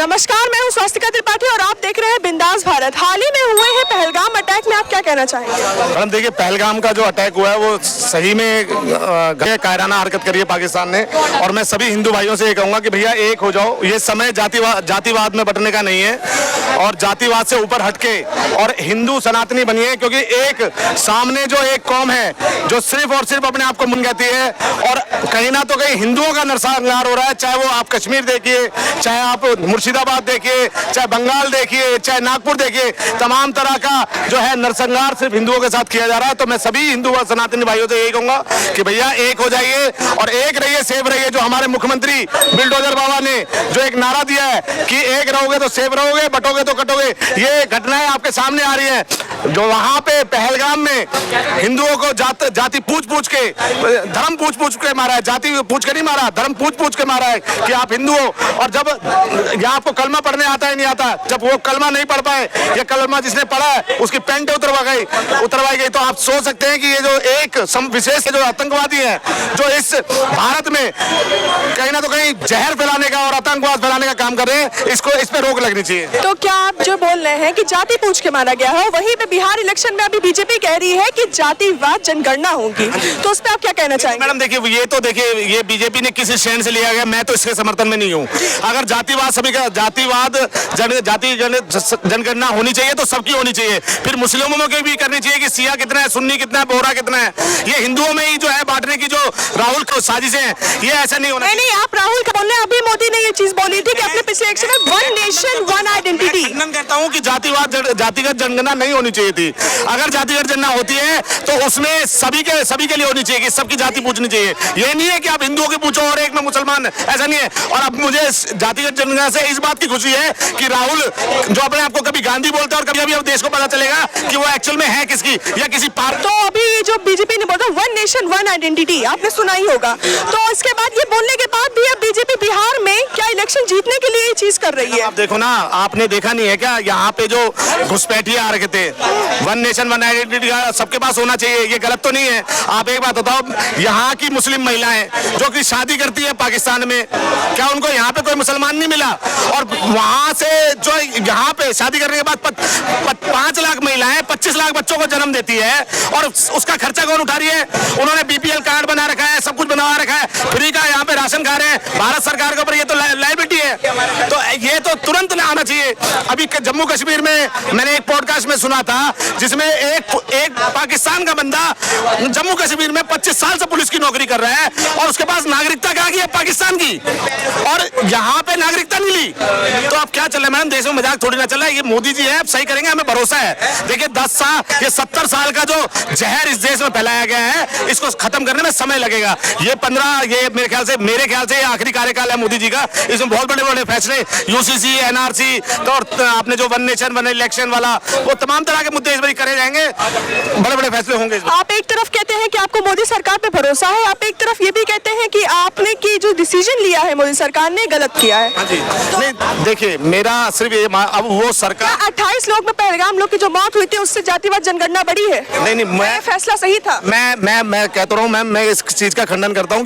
नमस्कार, मैं हूं स्वास्तिका त्रिपाठी और आप देख रहे हैं बिंदास भारत। हाल ही में हुए हैं पहलगाम अटैक में आप क्या कहना चाहेंगे? मैडम देखिए, पहलगाम का जो अटैक हुआ है वो सही में कायराना हरकत करी है पाकिस्तान ने। और मैं सभी हिंदू भाइयों से ये कहूंगा कि भैया एक हो जाओ। ये समय जातिवाद में बंटने का नहीं है और जातिवाद से ऊपर हटके और हिंदू सनातनी बनिए, क्योंकि एक सामने जो एक कौम है जो सिर्फ और सिर्फ अपने आप को मन कहती है और कहीं ना तो कहीं हिंदुओं का नरसंहार हो रहा है। चाहे वो आप कश्मीर देखिए, चाहे आप मुर्शिदाबाद देखिए, चाहे बंगाल देखिए, चाहे नागपुर देखिए, तमाम तरह का जो है नरसंहार सिर्फ हिंदुओं के साथ किया जा रहा है। तो मैं सभी हिंदू व सनातनी भाइयों से यही कहूंगा कि भैया एक हो जाइए और एक रहिए, सेफ रहिए। जो हमारे मुख्यमंत्री बिल्डोजर बाबा ने जो एक नारा दिया है कि एक रहोगे तो सेफ रहोगे, बटोगे तो कटोगे, ये घटनाएं आपके सामने आ रही है। जो वहां पे पहलगाम में हिंदुओं को जाति पूछ के, धर्म पूछ के मारा है, जाति पूछ के नहीं मारा, धर्म पूछ के मारा है कि आप हिंदू हो। और जब यहाँ आपको कलमा पढ़ने आता है नहीं आता, जब वो कलमा नहीं पढ़ पाए, ये कलमा जिसने पढ़ा है उसकी पैंट उतरवाई गई। तो आप सोच सकते हैं कि ये जो एक विशेष जो आतंकवादी है जो इस भारत में कहीं ना तो कहीं जहर फैलाने का और आतंकवाद फैलाने का काम कर रहे हैं, इस पे रोक लगनी चाहिए। तो क्या आप जो बोल रहे हैं कि जाति पूछ के मारा गया है, वहीं पे बिहार इलेक्शन में अभी बीजेपी कह रही है कि जातिवाद जनगणना होगी, तो उस पर आप क्या कहना चाहेंगे? मैडम देखिए, ये बीजेपी ने किस स्टैंड से लिया गया, मैं तो इसके समर्थन में नहीं हूँ। अगर जातिवाद सभी का जाति जनगणना होनी चाहिए तो सबकी होनी चाहिए, फिर मुस्लिमों की भी करनी चाहिए कि सिया कितना है, सुन्नी कितना है, बोहरा कितना है। ये हिंदुओं में ही जो है बांटने की जो राहुल को साजिशें हैं, ये ऐसा नहीं होना। नहीं, आप राहुल का बोल रहे हैं। अभी मोदी ने ये चीज बोली थी कि अपने पिछले इलेक्शन में वन नेशन वन आइडेंटिटी। खंडन करता हूँ कि जातिगत जनगणना नहीं होनी चाहिए थी। अगर जातिगत जनगणना होती है तो उसमें सभी के लिए होनी चाहिए कि सबकी जाति पूछनी चाहिए। ये नहीं है कि आप हिंदुओं की पूछो और एक में मुसलमान, ऐसा नहीं है। और अब मुझे जातिगत जनगणना से इस बात की खुशी है कि राहुल जो अपने आप को कभी गांधी बोलता है और कभी अब देश को पता चलेगा कि वो एक्चुअल में है किसकी या किसी पार्टी। तो अभी जो बीजेपी ने बोला वन नेशन वन आइडेंटिटी, आपने सुना ही होगा। तो इसके बाद ये बोलने के बाद भी अब बीजेपी बिहार में क्या इलेक्शन जीतने के लिए ये चीज कर रही है? आप देखो ना, आपने देखा नहीं है क्या यहाँ पे जो घुसपैठिए आ रखे थे, वन नेशन वन आइडेंटिटी सबके पास होना चाहिए, ये गलत तो नहीं है। आप एक बात बताओ, यहाँ की मुस्लिम महिलाएं जो कि शादी करती है पाकिस्तान में, क्या उनको यहाँ पे कोई मुसलमान नहीं मिला? और वहां से जो यहाँ पे शादी करने के बाद 5 लाख महिलाएं 25 लाख बच्चों को जन्म देती है और उसका खर्चा कौन उठा रही है? उन्होंने बीपीएल कार्ड बना रखा है, सब कुछ बना रखा है, फ्री का यहाँ पे राशन खा रहे हैं भारत सरकार के ऊपर। ये तो लायबिलिटी है, तो ये तो तुरंत ना आना चाहिए। अभी जम्मू कश्मीर में मैंने एक पॉडकास्ट में सुना था जिसमें एक पाकिस्तान का बंदा जम्मू कश्मीर में 25 साल से पुलिस की नौकरी कर रहा है और उसके पास नागरिकता कहाँ की है? पाकिस्तान की, और यहाँ पे नागरिकता नहीं ली। तो अब क्या चल रहा है मैडम, देश में मजाक थोड़ी ना चल रहा है। ये मोदी जी है, अब सही करेंगे, हमें भरोसा है। देखिए 10 साल, ये 70 साल का जो जहर इस देश में फैलाया गया है, इसको खत्म करने में समय लगेगा। ये मेरे ख्याल से आखिरी कार्यकाल है मोदी जी का। इसमें बहुत बड़े फैसले, यूसीसी, एनआरसी, तो आपने जो वन नेशन वन इलेक्शन वाला, वो तमाम तरह के मुद्दे इस बार करे जाएंगे, बड़े फैसले होंगे। आप एक तरफ कहते हैं कि आपको मोदी सरकार पे भरोसा है, आप एक तरफ ये भी कहते हैं कि आपने की जो डिसीजन लिया है मोदी सरकार ने गलत किया है। हाँ जी, तो नहीं देखिए, मेरा सिर्फ ये, अब वो सरकार 28 लोग में पहलगाम लोग की जो मौत हुई थी उससे जातिवाद जनगणना बड़ी है। नहीं, मैं फैसला सही था। मैं कहता रहा हूँ, मैं इस चीज का खंडन करता हूँ।